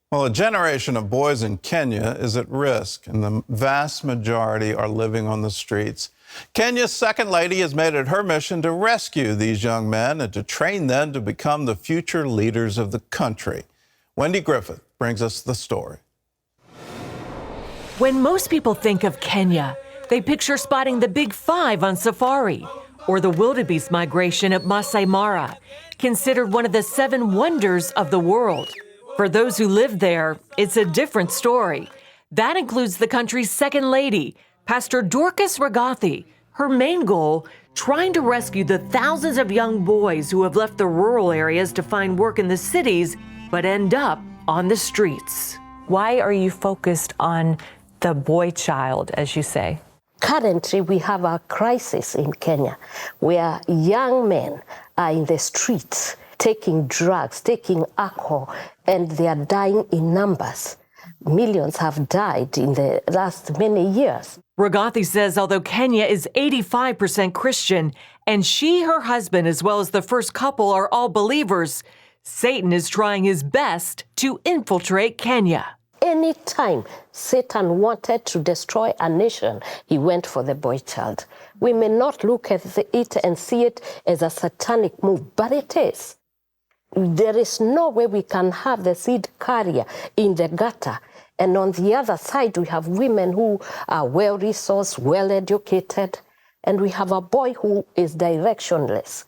Well, a generation of boys in Kenya is at risk, and the vast majority are living on the streets. Kenya's second lady has made it her mission to rescue these young men and to train them to become the future leaders of the country. Wendy Griffith brings us the story. When most people think of Kenya, they picture spotting the Big Five on safari or the wildebeest migration at Maasai Mara, considered one of the 7 wonders of the world. For those who live there, it's a different story. That includes the country's second lady, Pastor Dorcas Rigathi. Her main goal, trying to rescue the thousands of young boys who have left the rural areas to find work in the cities, but end up on the streets. Why are you focused on the boy child, as you say? Currently, we have a crisis in Kenya where young men are in the streets taking drugs, taking alcohol, and they are dying in numbers. Millions have died in the last many years. Rigathi says although Kenya is 85% Christian, and she, her husband, as well as the first couple are all believers, Satan is trying his best to infiltrate Kenya. Anytime Satan wanted to destroy a nation, he went for the boy child. We may not look at it and see it as a satanic move, but it is. There is no way we can have the seed carrier in the gutter. And on the other side, we have women who are well-resourced, well-educated, and we have a boy who is directionless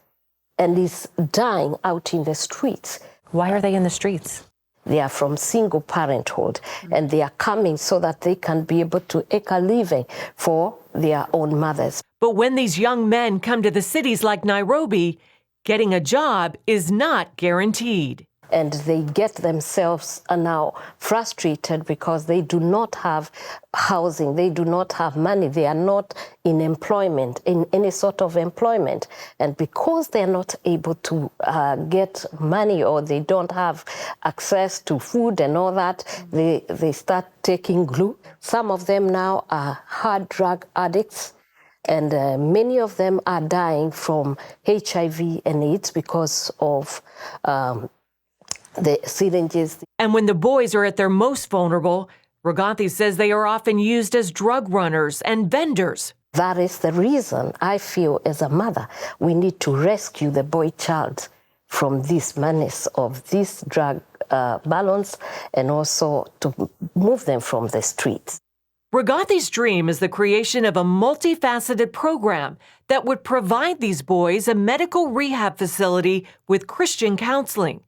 and is dying out in the streets. Why are they in the streets? They are from single parenthood, and they are coming so that they can be able to make a living for their own mothers. But when these young men come to the cities like Nairobi, getting a job is not guaranteed. And they get themselves now frustrated because they do not have housing, they do not have money, they are not in employment, in any sort of employment. And because they are not able to get money or they don't have access to food and all that, they start taking glue. Some of them now are hard drug addicts. And many of them are dying from HIV and AIDS because of the syringes. And when the boys are at their most vulnerable, Rigathi says they are often used as drug runners and vendors. That is the reason I feel as a mother, we need to rescue the boy child from this menace of this drug balance and also to move them from the streets. Rigathi's dream is the creation of a multifaceted program that would provide these boys a medical rehab facility with Christian counseling,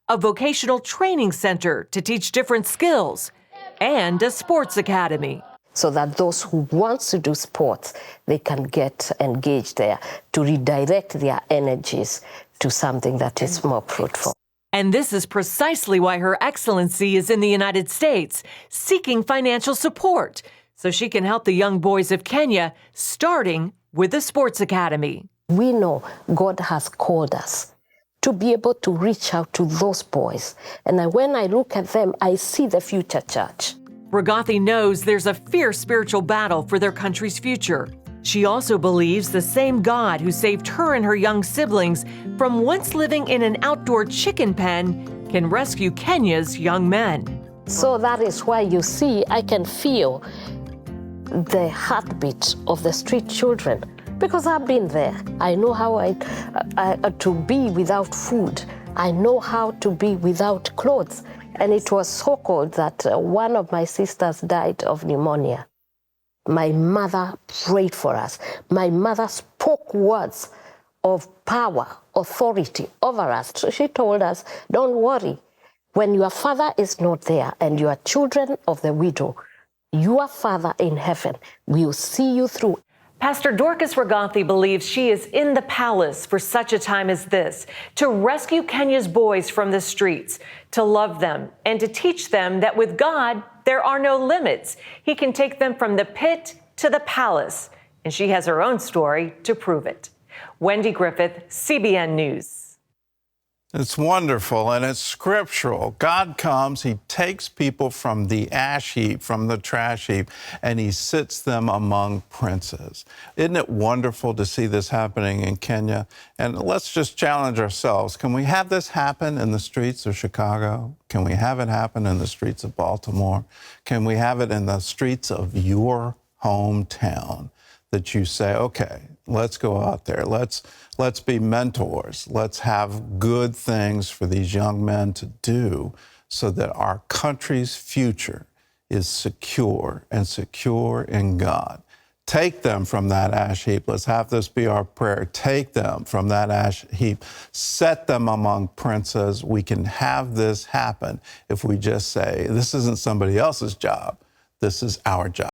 a vocational training center to teach different skills, and a sports academy. So that those who want to do sports, they can get engaged there to redirect their energies to something that is more fruitful. And this is precisely why Her Excellency is in the United States, seeking financial support so she can help the young boys of Kenya, starting with the sports academy. We know God has called us to be able to reach out to those boys. And when I look at them, I see the future church. Rigathi knows there's a fierce spiritual battle for their country's future. She also believes the same God who saved her and her young siblings from once living in an outdoor chicken pen can rescue Kenya's young men. So that is why you see, I can feel the heartbeat of the street children, because I've been there. I know how to be without food. I know how to be without clothes. And it was so cold that one of my sisters died of pneumonia. My mother prayed for us. My mother spoke words of power, authority over us. So she told us, don't worry. When your father is not there and you are children of the widow, your Father in heaven will see you through. Pastor Dorcas Rigathi believes she is in the palace for such a time as this, to rescue Kenya's boys from the streets, to love them, and to teach them that with God, there are no limits. He can take them from the pit to the palace, and she has her own story to prove it. Wendy Griffith, CBN News. It's wonderful and it's scriptural. God comes, he takes people from the ash heap, from the trash heap, and he sits them among princes. Isn't it wonderful to see this happening in Kenya? And let's just challenge ourselves. Can we have this happen in the streets of Chicago? Can we have it happen in the streets of Baltimore? Can we have it in the streets of your hometown? That you say, okay, let's go out there. Let's be mentors. Let's have good things for these young men to do so that our country's future is secure and secure in God. Take them from that ash heap. Let's have this be our prayer. Take them from that ash heap. Set them among princes. We can have this happen if we just say, this isn't somebody else's job. This is our job.